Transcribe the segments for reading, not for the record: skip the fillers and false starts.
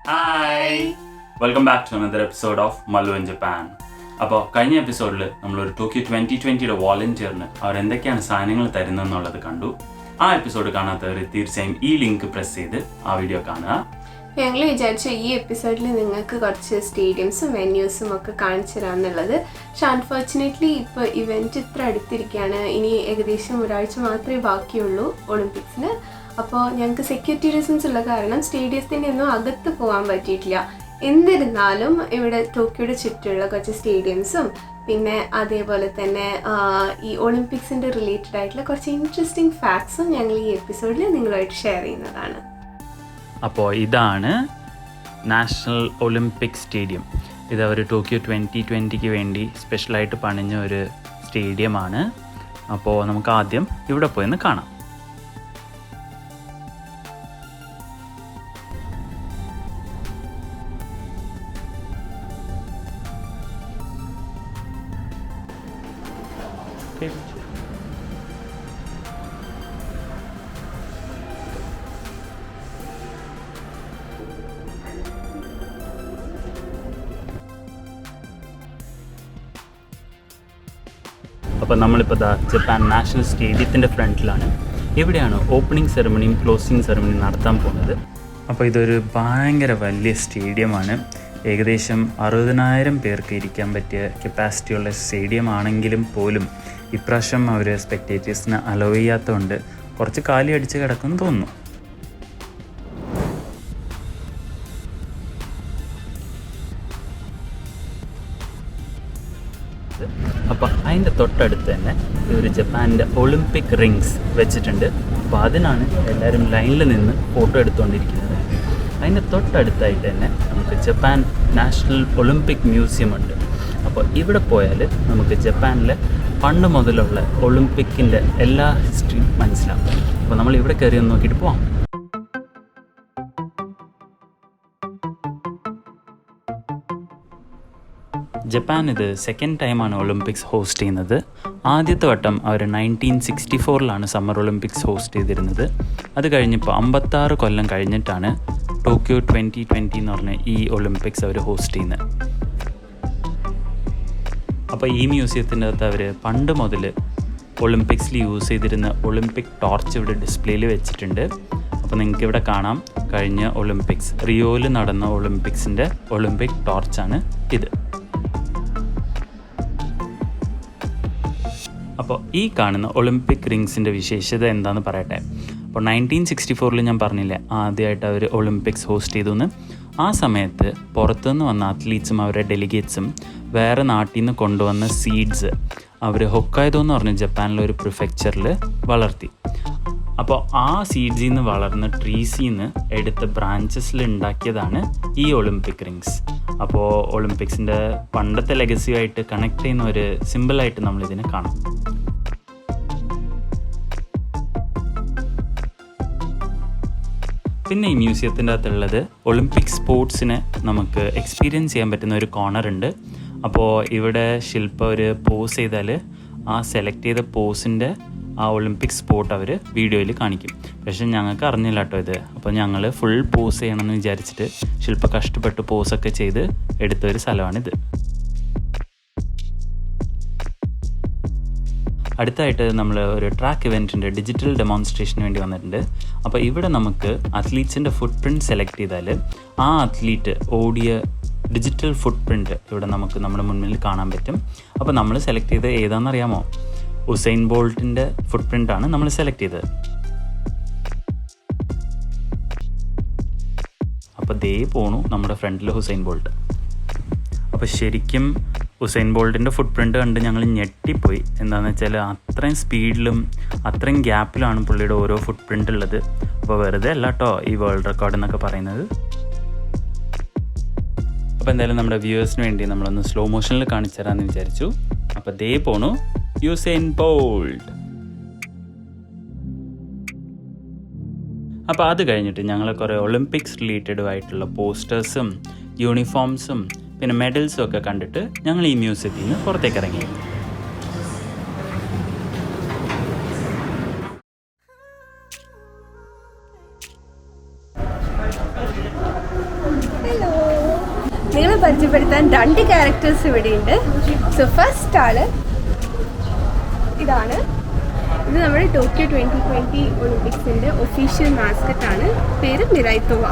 Hi, welcome back to another episode of Mallu in Japan. അപ്പോൾ കഴിഞ്ഞ എപ്പിസോഡിൽ നമ്മളൊരു ടോക്കിയോ 2020 വോളണ്ടിയറിന് അവരെന്തൊക്കെയാണ് സാധനങ്ങൾ തരുന്നതെന്നുള്ളത് കണ്ടു. ആ എപ്പിസോഡ് കാണാത്തവർ തീർച്ചയായും ഈ ലിങ്ക് പ്രസ് ചെയ്ത് ആ വീഡിയോ കാണുക. ഞങ്ങൾ വിചാരിച്ചു ഈ എപ്പിസോഡിൽ നിങ്ങൾക്ക് കുറച്ച് സ്റ്റേഡിയംസും വെന്യൂസും ഒക്കെ കാണിച്ചു തരാമെന്നുള്ളത്. പക്ഷെ അൺഫോർച്ചുനേറ്റ്ലി ഇപ്പോൾ ഇവൻറ്റ് ഇത്ര അടുത്തിരിക്കുകയാണ്. ഇനി ഏകദേശം ഒരാഴ്ച മാത്രമേ ബാക്കിയുള്ളൂ ഒളിമ്പിക്സിന്. അപ്പോൾ ഞങ്ങൾക്ക് സെക്യൂരിറ്റി റീസൺസ് ഉള്ള കാരണം സ്റ്റേഡിയത്തിൻ്റെ ഒന്നും അകത്ത് പോകാൻ പറ്റിയിട്ടില്ല. എന്നിരുന്നാലും ഇവിടെ ടോക്കിയോയുടെ ചുറ്റുമുള്ള കുറച്ച് സ്റ്റേഡിയംസും പിന്നെ അതേപോലെ തന്നെ ഈ ഒളിമ്പിക്സിൻ്റെ റിലേറ്റഡ് ആയിട്ടുള്ള കുറച്ച് ഇൻട്രസ്റ്റിംഗ് ഫാക്ട്സും ഞങ്ങൾ ഈ എപ്പിസോഡിൽ നിങ്ങളുമായിട്ട് ഷെയർ ചെയ്യുന്നതാണ്. അപ്പോൾ ഇതാണ് നാഷണൽ ഒളിമ്പിക് സ്റ്റേഡിയം. ഇത് അവർ ടോക്കിയോ 2020 വേണ്ടി സ്പെഷ്യലായിട്ട് പണിഞ്ഞ ഒരു സ്റ്റേഡിയമാണ്. അപ്പോൾ നമുക്ക് ആദ്യം ഇവിടെ പോയെന്ന് കാണാം. അപ്പോൾ നമ്മളിപ്പോൾ ജപ്പാൻ നാഷണൽ സ്റ്റേഡിയത്തിൻ്റെ ഫ്രണ്ടിലാണ്. ഇവിടെയാണ് ഓപ്പണിംഗ് സെറമണിയും ക്ലോസിംഗ് സെറമണിയും നടത്താൻ പോകുന്നത്. അപ്പോൾ ഇതൊരു ഭയങ്കര വലിയ സ്റ്റേഡിയമാണ്. ഏകദേശം 60,000 പേർക്ക് ഇരിക്കാൻ പറ്റിയ കപ്പാസിറ്റിയുള്ള സ്റ്റേഡിയം ആണെങ്കിലും പോലും ഇപ്രാവശ്യം അവർ സ്പെക്ടേറ്റേഴ്സിന് അലോ ചെയ്യാത്തതുകൊണ്ട് കുറച്ച് കാലി അടിച്ച് കിടക്കുമെന്ന് തോന്നുന്നു. അപ്പോൾ അതിൻ്റെ തൊട്ടടുത്ത് തന്നെ ഒരു ജപ്പാൻ്റെ ഒളിമ്പിക് റിങ്സ് വെച്ചിട്ടുണ്ട്. അപ്പോൾ അതിനാണ് എല്ലാവരും ലൈനിൽ നിന്ന് ഫോട്ടോ എടുത്തുകൊണ്ടിരിക്കുന്നത്. അതിൻ്റെ തൊട്ടടുത്തായിട്ട് തന്നെ നമുക്ക് ജപ്പാൻ നാഷണൽ ഒളിമ്പിക് മ്യൂസിയം ഉണ്ട്. അപ്പോൾ ഇവിടെ പോയാൽ നമുക്ക് ജപ്പാനിലെ പണ്ട് മുതലുള്ള ഒളിമ്പിക്കിൻ്റെ എല്ലാ ഹിസ്റ്ററിയും മനസ്സിലാവും. അപ്പോൾ നമ്മൾ ഇവിടെ കയറി ഒന്ന് നോക്കിയിട്ട് പോവാം. ജപ്പാൻ ഇത് സെക്കൻഡ് ടൈമാണ് ഒളിമ്പിക്സ് ഹോസ്റ്റ് ചെയ്യുന്നത്. ആദ്യത്തെ വട്ടം അവർ 1964 സമ്മർ ഒളിമ്പിക്സ് ഹോസ്റ്റ് ചെയ്തിരുന്നത്. അത് കഴിഞ്ഞപ്പോൾ 56 കൊല്ലം കഴിഞ്ഞിട്ടാണ് ടോക്കിയോ 2020 എന്ന് പറഞ്ഞ ഈ ഒളിമ്പിക്സ് അവർ ഹോസ്റ്റ് ചെയ്യുന്നത്. അപ്പോൾ ഈ മ്യൂസിയത്തിൻ്റെ അകത്ത് അവർ പണ്ട് മുതൽ ഒളിമ്പിക്സിൽ യൂസ് ചെയ്തിരുന്ന ഒളിമ്പിക് ടോർച്ച് ഇവിടെ ഡിസ്പ്ലേയിൽ വെച്ചിട്ടുണ്ട്. അപ്പോൾ നിങ്ങൾക്ക് ഇവിടെ കാണാം, കഴിഞ്ഞ ഒളിമ്പിക്സ് റിയോയിൽ നടന്ന ഒളിമ്പിക്സിൻ്റെ ഒളിമ്പിക് ടോർച്ചാണ് ഇത്. അപ്പോൾ ഈ കാണുന്ന ഒളിമ്പിക് റിങ്സിൻ്റെ വിശേഷത എന്താണെന്ന് പറയട്ടെ. അപ്പോൾ 1964 ഞാൻ പറഞ്ഞില്ലേ ആദ്യമായിട്ട് അവർ ഒളിമ്പിക്സ് ഹോസ്റ്റ് ചെയ്തു എന്ന്. ആ സമയത്ത് പുറത്തുനിന്ന് വന്ന അത്ലീറ്റ്സും അവരുടെ ഡെലിഗേറ്റ്സും വേറെ നാട്ടിൽ നിന്ന് കൊണ്ടുവന്ന സീഡ്സ് അവർ ഹൊക്കൈഡോ എന്ന് പറഞ്ഞ ജപ്പാനിലെ ഒരു പ്രിഫെക്ചറിൽ വളർത്തി. അപ്പോൾ ആ സീഡ്സിൽ നിന്ന് വളർന്ന ട്രീസിൽ നിന്ന് എടുത്ത ബ്രാഞ്ചസിൽ ഉണ്ടാക്കിയതാണ് ഈ ഒളിമ്പിക് റിങ്സ്. അപ്പോൾ ഒളിമ്പിക്സിൻ്റെ പണ്ടത്തെ ലെഗസിയായിട്ട് കണക്ട് ചെയ്യുന്ന ഒരു സിമ്പിളായിട്ട് നമ്മളിതിനെ കാണാം. പിന്നെ ഈ മ്യൂസിയത്തിൻ്റെ അകത്തുള്ളത് ഒളിമ്പിക് സ്പോർട്സിനെ നമുക്ക് എക്സ്പീരിയൻസ് ചെയ്യാൻ പറ്റുന്ന ഒരു കോർണർ ഉണ്ട്. അപ്പോൾ ഇവിടെ ശില്പ ഒരു പോസ് ചെയ്താൽ ആ സെലക്ട് ചെയ്ത പോസിൻ്റെ ആ ഒളിമ്പിക് സ്പോർട്ട് അവർ വീഡിയോയിൽ കാണിക്കും. പക്ഷെ ഞങ്ങൾക്ക് അറിഞ്ഞില്ല കേട്ടോ ഇത്. അപ്പോൾ ഞങ്ങൾ ഫുൾ പോസ് ചെയ്യണമെന്ന് വിചാരിച്ചിട്ട് ശില്പ കഷ്ടപ്പെട്ട് പോസൊക്കെ ചെയ്ത് എടുത്തൊരു സ്ഥലമാണിത്. അടുത്തായിട്ട് നമ്മൾ ഒരു ട്രാക്ക് ഇവൻറ്റിൻ്റെ ഡിജിറ്റൽ ഡെമോൺസ്ട്രേഷന് വേണ്ടി വന്നിട്ടുണ്ട്. അപ്പോൾ ഇവിടെ നമുക്ക് അത്ലീറ്റ്സിൻ്റെ ഫുട് പ്രിൻറ്റ് സെലക്ട് ചെയ്താൽ ആ അത്ലീറ്റ് ഓടിയ ഡിജിറ്റൽ ഫുട് പ്രിൻറ്റ് ഇവിടെ നമുക്ക് നമ്മുടെ മുന്നിൽ കാണാൻ പറ്റും. അപ്പോൾ നമ്മൾ സെലക്ട് ചെയ്ത് ഏതാണെന്നറിയാമോ? ഉസൈൻ ബോൾട്ടിൻ്റെ ഫുട് പ്രിൻ്റാണ് നമ്മൾ സെലക്ട് ചെയ്തത്. അപ്പോൾ ദേ പോണു നമ്മുടെ ഫ്രണ്ടിൽ ഹുസൈൻ ബോൾട്ട്. അപ്പോൾ ശരിക്കും ഉസൈൻ ബോൾട്ടിൻ്റെ ഫുട് പ്രിൻ്റ് കണ്ട് ഞങ്ങൾ ഞെട്ടിപ്പോയി. എന്താണെന്ന് വെച്ചാൽ അത്രയും സ്പീഡിലും അത്രയും ഗ്യാപ്പിലാണ് പുള്ളിയുടെ ഓരോ ഫുട് പ്രിൻ്റ് ഉള്ളത്. അപ്പോൾ വെറുതെ അല്ല കേട്ടോ ഈ വേൾഡ് റെക്കോർഡ് എന്നൊക്കെ പറയുന്നത്. അപ്പോൾ എന്തായാലും നമ്മുടെ വ്യൂവേഴ്സിന് വേണ്ടി നമ്മളൊന്ന് സ്ലോ മോഷനിൽ കാണിച്ചു തരാമെന്ന് വിചാരിച്ചു. അപ്പോൾ ദേ പോണു യുസൈൻ ബോൾട്ട്. അപ്പോൾ അത് കഴിഞ്ഞിട്ട് ഞങ്ങൾ കുറേ ഒളിമ്പിക്സ് റിലേറ്റഡ് ആയിട്ടുള്ള പോസ്റ്റേഴ്സും യൂണിഫോംസും പിന്നെ മെഡൽസും ഒക്കെ കണ്ടിട്ട് ഞങ്ങൾ ഈ മ്യൂസിയത്തിൽ നിന്ന് പുറത്തേക്ക് ഇറങ്ങി. പരിചയപ്പെടുത്താൻ 2 ക്യാരക്ടേഴ്സ് ഇവിടെയുണ്ട്. സോ ഫസ്റ്റ് ആള് ഇതാണ്. ഇത് നമ്മുടെ ടോക്കിയോ 2020 ഒളിമ്പിക്സിൻ്റെ ഒഫീഷ്യൽ മാസ്കറ്റാണ്. പേര് മിറൈത്തോവ.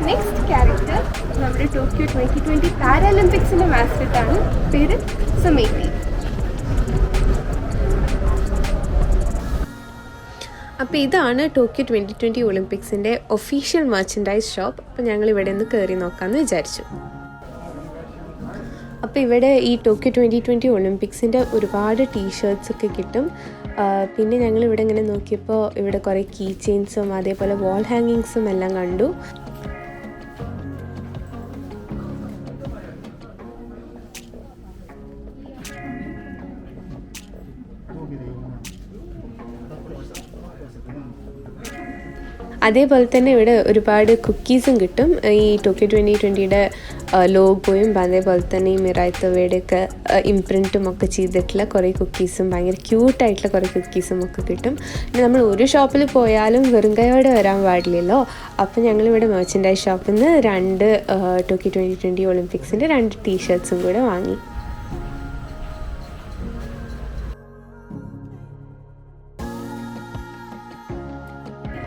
നെക്സ്റ്റ് ക്യാരക്ടർ നമ്മുടെ ടോക്കിയോ 2020 പാരാലിമ്പിക്സിൻ്റെ മാസ്കറ്റാണ്. പേര് സുമേറ്റി. അപ്പോൾ ഇതാണ് ടോക്കിയോ 2020 ഒളിമ്പിക്സിൻ്റെ ഒഫീഷ്യൽ മെർച്ചൻഡൈസ് ഷോപ്പ്. അപ്പോൾ ഞങ്ങൾ ഇവിടെ നിന്ന് കയറി നോക്കാമെന്ന് വിചാരിച്ചു. അപ്പോൾ ഇവിടെ ഈ ടോക്കിയോ 2020 ഒളിമ്പിക്സിൻ്റെ ഒരുപാട് ടീഷർട്ട്സൊക്കെ കിട്ടും. പിന്നെ ഞങ്ങൾ ഇവിടെ ഇങ്ങനെ നോക്കിയപ്പോൾ ഇവിടെ കുറേ കീ ചെയിൻസും അതേപോലെ വാൾ ഹാങ്ങിങ്സും എല്ലാം കണ്ടു. അതേപോലെ തന്നെ ഇവിടെ ഒരുപാട് കുക്കീസും കിട്ടും. ഈ ടോക്കിയോ 2020യുടെ ലോഗോയും അതേപോലെ തന്നെ ഈ മിറൈത്തോവയുടെയൊക്കെ ഇംപ്രിൻറ്റും ഒക്കെ ചെയ്തിട്ടുള്ള കുറേ കുക്കീസും ഭയങ്കര ക്യൂട്ടായിട്ടുള്ള കുറേ കുക്കീസും ഒക്കെ കിട്ടും. പിന്നെ നമ്മൾ ഒരു ഷോപ്പിൽ പോയാലും വെറും കൈയോടെ വരാൻ പാടില്ലല്ലോ. അപ്പോൾ ഞങ്ങളിവിടെ മെർച്ചൻഡൈസ് ഷോപ്പിൽ നിന്ന് 2 ടോക്കിയോ 2020 ഒളിമ്പിക്സിൻ്റെ 2 ടീഷർട്ട്സും കൂടെ വാങ്ങി.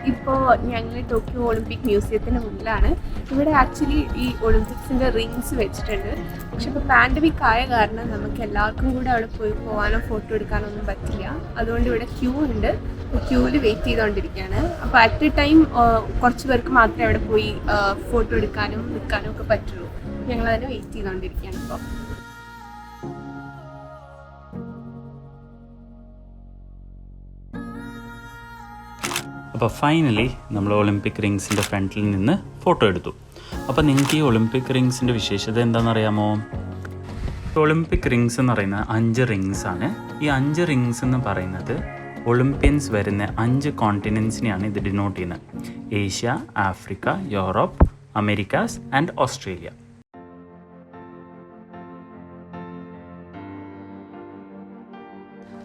ഇപ്പോൾ ഞങ്ങൾ ടോക്കിയോ ഒളിമ്പിക് മ്യൂസിയത്തിന് മുന്നിലാണ്. ഇവിടെ ആക്ച്വലി ഈ ഒളിമ്പിക്സിൻ്റെ റിങ്സ് വെച്ചിട്ടുണ്ട്. പക്ഷെ ഇപ്പോൾ പാൻഡമിക് ആയ കാരണം നമുക്ക് എല്ലാവർക്കും കൂടെ അവിടെ പോകാനോ ഫോട്ടോ എടുക്കാനോ ഒന്നും പറ്റില്ല. അതുകൊണ്ട് ഇവിടെ ക്യൂ ഉണ്ട്. ക്യൂവിൽ വെയിറ്റ് ചെയ്തുകൊണ്ടിരിക്കുകയാണ്. അപ്പോൾ അറ്റ് എ ടൈം കുറച്ച് പേർക്ക് മാത്രമേ അവിടെ പോയി ഫോട്ടോ എടുക്കാനും നിൽക്കാനും ഒക്കെ പറ്റുള്ളൂ. ഞങ്ങളതിനെ വെയിറ്റ് ചെയ്തുകൊണ്ടിരിക്കുകയാണ് ഇപ്പോൾ. അപ്പോൾ ഫൈനലി നമ്മൾ ഒളിമ്പിക് റിങ്സിൻ്റെ ഫ്രണ്ടിൽ നിന്ന് ഫോട്ടോ എടുത്തു. അപ്പോൾ നിങ്ങൾക്ക് ഈ ഒളിമ്പിക് റിങ്സിൻ്റെ വിശേഷത എന്താണെന്നറിയാമോ? ഒളിമ്പിക് റിങ്സ് എന്ന് പറയുന്നത് 5 റിങ്സ് ആണ്. ഈ 5 റിങ്സ് എന്ന് പറയുന്നത് ഒളിമ്പ്യൻസ് വരുന്ന 5 കോണ്ടിനെൻസിനെയാണ് ഇത് ഡിനോട്ട് ചെയ്യുന്നത്. Asia, Africa, Europe, Americas and Australia.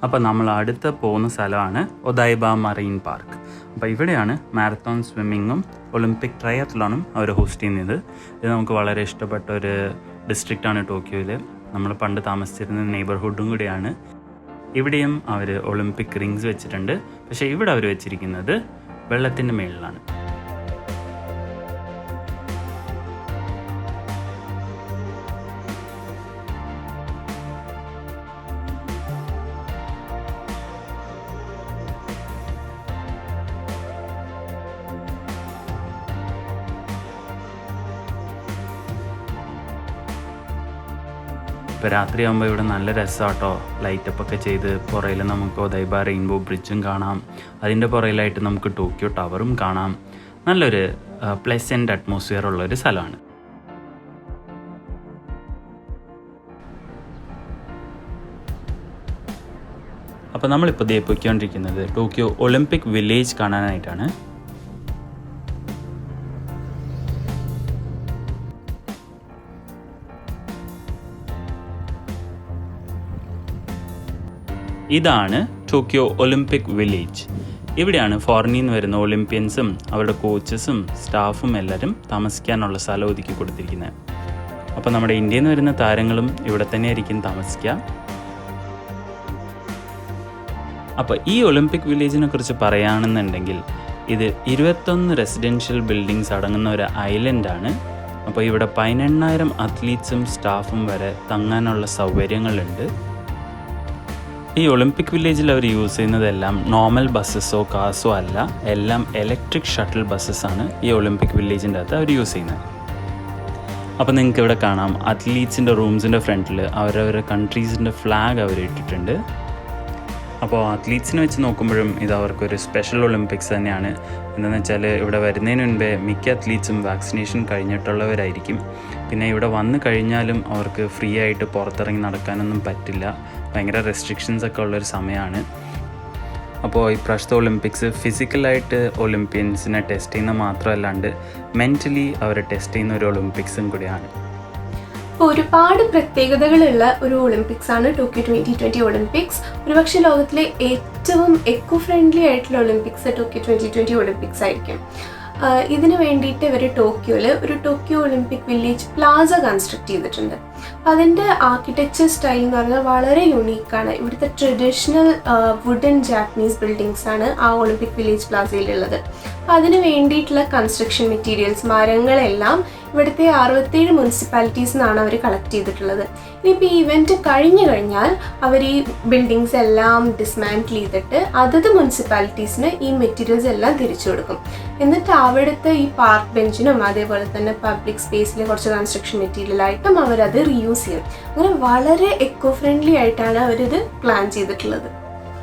അപ്പോൾ നമ്മൾ അടുത്ത് പോകുന്ന സ്ഥലമാണ് ഒദൈബ മറൈൻ പാർക്ക്. അപ്പോൾ ഇവിടെയാണ് മാരത്തോൺ സ്വിമ്മിങ്ങും ഒളിമ്പിക് ട്രയത്ലോണും അവർ ഹോസ്റ്റ് ചെയ്യുന്നത്. ഇത് നമുക്ക് വളരെ ഇഷ്ടപ്പെട്ട ഒരു ഡിസ്ട്രിക്റ്റാണ് ടോക്കിയോയിൽ. നമ്മൾ പണ്ട് താമസിച്ചിരുന്ന നെയ്ബർഹുഡും കൂടിയാണ്. ഇവിടെയും അവർ ഒളിമ്പിക് റിങ്സ് വെച്ചിട്ടുണ്ട്. പക്ഷേ ഇവിടെ അവർ വെച്ചിരിക്കുന്നത് വെള്ളത്തിൻ്റെ മുകളിലാണ്. ഇപ്പോൾ രാത്രിയാകുമ്പോൾ ഇവിടെ നല്ല രസമാട്ടോ. ലൈറ്റപ്പൊക്കെ ചെയ്ത് പുറയിൽ നമുക്ക് ഒദൈബ റെയിൻബോ ബ്രിഡ്ജും കാണാം. അതിൻ്റെ പുറയിലായിട്ട് നമുക്ക് ടോക്കിയോ ടവറും കാണാം. നല്ലൊരു പ്ലസൻറ്റ് അറ്റ്മോസ്ഫിയർ ഉള്ളൊരു സ്ഥലമാണ്. അപ്പോൾ നമ്മളിപ്പോൾ പോയിക്കൊണ്ടിരിക്കുന്നത് ടോക്കിയോ ഒളിമ്പിക് വില്ലേജ് കാണാനായിട്ടാണ്. ഇതാണ് ടോക്കിയോ ഒളിമ്പിക് വില്ലേജ്. ഇവിടെയാണ് ഫോറിനിൽ നിന്ന് വരുന്ന ഒളിമ്പ്യൻസും അവരുടെ കോച്ചസും സ്റ്റാഫും എല്ലാവരും താമസിക്കാനുള്ള സ്ഥലം ഒതുക്കി കൊടുത്തിരിക്കുന്നത്. അപ്പോൾ നമ്മുടെ ഇന്ത്യയിൽ നിന്ന് വരുന്ന താരങ്ങളും ഇവിടെ തന്നെയായിരിക്കും താമസിക്കുക. അപ്പോൾ ഈ ഒളിമ്പിക് വില്ലേജിനെ കുറിച്ച് പറയുകയാണെന്നുണ്ടെങ്കിൽ ഇത് 21 റെസിഡൻഷ്യൽ ബിൽഡിങ്സ് അടങ്ങുന്ന ഒരു ഐലൻഡാണ്. അപ്പോൾ ഇവിടെ 18,000 അത്ലീറ്റ്സും സ്റ്റാഫും വരെ തങ്ങാനുള്ള സൗകര്യങ്ങളുണ്ട്. ഈ ഒളിമ്പിക് വില്ലേജിൽ അവർ യൂസ് ചെയ്യുന്നതെല്ലാം നോർമൽ ബസ്സസോ കാസോ അല്ല, എല്ലാം ഇലക്ട്രിക് ഷട്ടിൽ ബസ്സസ്സാണ് ഈ ഒളിമ്പിക് വില്ലേജിൻ്റെ അകത്ത് അവർ യൂസ് ചെയ്യുന്നത്. അപ്പോൾ നിങ്ങൾക്ക് ഇവിടെ കാണാം അത്ലീറ്റ്സിൻ്റെ റൂംസിൻ്റെ ഫ്രണ്ടിൽ അവരവരുടെ കൺട്രീസിൻ്റെ ഫ്ലാഗ് അവർ ഇട്ടിട്ടുണ്ട്. അപ്പോൾ അത്ലീറ്റ്സിനെ വെച്ച് നോക്കുമ്പോഴും ഇത് അവർക്കൊരു സ്പെഷ്യൽ ഒളിമ്പിക്സ് തന്നെയാണ്. എന്താണെന്ന് വെച്ചാൽ ഇവിടെ വരുന്നതിന് മുൻപേ മിക്ക അത്ലീറ്റ്സും വാക്സിനേഷൻ കഴിഞ്ഞിട്ടുള്ളവരായിരിക്കും. പിന്നെ ഇവിടെ വന്നു കഴിഞ്ഞാലും അവർക്ക് ഫ്രീ ആയിട്ട് പുറത്തിറങ്ങി നടക്കാനൊന്നും പറ്റില്ല. ഭയങ്കര റെസ്ട്രിക്ഷൻസ് ഒക്കെ ഉള്ളൊരു സമയമാണ്. അപ്പോൾ ഇപ്രാവശ്യത്തെ ഒളിമ്പിക്സ് ഫിസിക്കലായിട്ട് ഒളിമ്പ്യൻസിനെ ടെസ്റ്റ് ചെയ്യുന്ന മാത്രമല്ലാണ്ട് മെൻ്റലി അവരെ ടെസ്റ്റ് ചെയ്യുന്ന ഒരു ഒളിമ്പിക്സും കൂടിയാണ്. ഒരുപാട് പ്രത്യേകതകളുള്ള ഒരു ഒളിമ്പിക്സ് ആണ് ടോക്കിയോ 2020 ഒളിമ്പിക്സ്. ഒരുപക്ഷെ ലോകത്തിലെ ഏറ്റവും എക്കോ ഫ്രണ്ട്ലി ആയിട്ടുള്ള ഒളിമ്പിക്സ് ടോക്കിയോ 2020 ഒളിമ്പിക്സ് ആയിരിക്കും. ഇതിന് വേണ്ടിയിട്ട് ഇവർ ടോക്കിയോയിൽ ഒരു Tokyo Olympic village Plaza construct ചെയ്തിട്ടുണ്ട്. അപ്പോൾ അതിൻ്റെ ആർക്കിടെക്ചർ സ്റ്റൈൽ എന്ന് പറഞ്ഞാൽ വളരെ യുണീക്കാണ്. ഇവിടുത്തെ ട്രഡീഷണൽ വുഡൻ ജാപ്പനീസ് ബിൽഡിങ്സ് ആണ് ആ ഒളിമ്പിക് വില്ലേജ് പ്ലാസയിലുള്ളത്. അപ്പോൾ അതിന് വേണ്ടിയിട്ടുള്ള കൺസ്ട്രക്ഷൻ മെറ്റീരിയൽസ് മരങ്ങളെല്ലാം ഇവിടുത്തെ 67 മുനിസിപ്പാലിറ്റീസിൽ നിന്നാണ് അവർ കളക്ട് ചെയ്തിട്ടുള്ളത്. ഇനിയിപ്പോൾ ഈ ഇവൻറ്റ് കഴിഞ്ഞു കഴിഞ്ഞാൽ അവർ ഈ ബിൽഡിങ്സ് എല്ലാം ഡിസ്മാൻറ്റിൽ ചെയ്തിട്ട് അതത് മുനിസിപ്പാലിറ്റീസിന് ഈ മെറ്റീരിയൽസ് എല്ലാം തിരിച്ചു കൊടുക്കും. എന്നിട്ട് അവിടുത്തെ ഈ പാർക്ക് ബെഞ്ചിനും അതേപോലെ തന്നെ പബ്ലിക് സ്പേസിലെ കുറച്ച് കൺസ്ട്രക്ഷൻ മെറ്റീരിയലായിട്ടും അവരത് റീയൂസ് ചെയ്യും. അങ്ങനെ വളരെ എക്കോ ഫ്രണ്ട്ലി ആയിട്ടാണ് അവരിത് പ്ലാൻ ചെയ്തിട്ടുള്ളത്.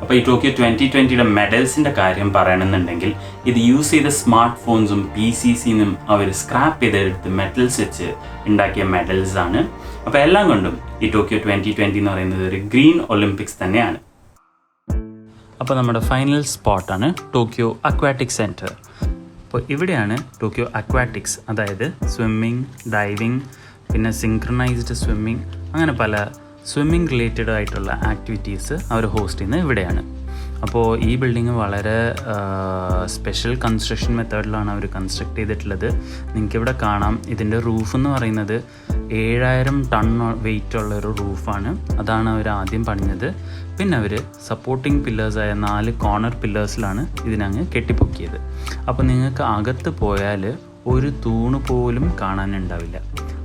അപ്പോൾ ഈ ടോക്കിയോ 2020യുടെ മെഡൽസിൻ്റെ കാര്യം പറയണമെന്നുണ്ടെങ്കിൽ ഇത് യൂസ് ചെയ്ത സ്മാർട്ട് ഫോൺസും PCCന്നും അവർ സ്ക്രാപ്പ് ചെയ്തെടുത്ത് മെറ്റൽസ് വെച്ച് ഉണ്ടാക്കിയ മെഡൽസ് ആണ്. അപ്പോൾ എല്ലാം കൊണ്ടും ഈ ടോക്കിയോ 2020 എന്ന് പറയുന്നത് ഒരു ഗ്രീൻ ഒളിമ്പിക്സ് തന്നെയാണ്. അപ്പോൾ നമ്മുടെ ഫൈനൽ സ്പോട്ടാണ് ടോക്കിയോ അക്വാറ്റിക് സെൻറ്റർ. അപ്പോൾ ഇവിടെയാണ് ടോക്കിയോ അക്വാറ്റിക്സ്, അതായത് സ്വിമ്മിങ്, ഡൈവിങ്, പിന്നെ സിങ്ക്രണൈസ്ഡ് സ്വിമ്മിങ്, അങ്ങനെ പല സ്വിമ്മിങ് റിലേറ്റഡ് ആയിട്ടുള്ള ആക്ടിവിറ്റീസ് അവർ ഹോസ്റ്റ് ചെയ്യുന്നത് ഇവിടെയാണ്. അപ്പോൾ ഈ ബിൽഡിങ് വളരെ സ്പെഷ്യൽ കൺസ്ട്രക്ഷൻ മെത്തേഡിലാണ് അവർ കൺസ്ട്രക്ട് ചെയ്തിട്ടുള്ളത്. നിങ്ങൾക്കിവിടെ കാണാം, ഇതിൻ്റെ റൂഫ് എന്ന് പറയുന്നത് 7000 ടൺ വെയിറ്റ് ഉള്ളൊരു റൂഫാണ്. അതാണ് അവർ ആദ്യം പണിഞ്ഞത്. പിന്നെ അവർ സപ്പോർട്ടിങ് പില്ലേഴ്സായ 4 കോർണർ പില്ലേഴ്സിലാണ് ഇതിനങ്ങ് കെട്ടിപ്പൊക്കിയത്. അപ്പോൾ നിങ്ങൾക്ക് അകത്ത് പോയാൽ ഒരു തൂണ് പോലും കാണാനുണ്ടാവില്ല.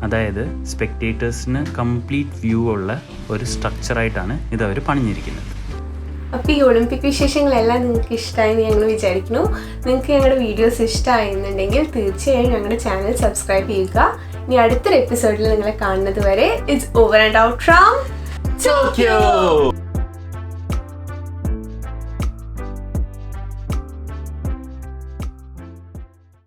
അതായത് സ്പെക്ടേറ്റേഴ്സിന് കംപ്ലീറ്റ് വ്യൂ ഉള്ള ഒരു സ്ട്രക്ചറായിട്ടാണ് ഇതവർ പണിഞ്ഞിരിക്കുന്നത്. അപ്പോൾ ഈ ഒളിമ്പിക് വിശേഷങ്ങളെല്ലാം നിങ്ങൾക്ക് ഇഷ്ടമായെന്ന് ഞങ്ങൾ വിചാരിക്കുന്നു. നിങ്ങൾക്ക് ഞങ്ങളുടെ വീഡിയോസ് ഇഷ്ടമായെന്നുണ്ടെങ്കിൽ തീർച്ചയായും ഞങ്ങളുടെ ചാനൽ സബ്സ്ക്രൈബ് ചെയ്യുക. ഇനി അടുത്തൊരു എപ്പിസോഡിൽ നിങ്ങളെ കാണുന്നത് വരെ it's over and out from Tokyo.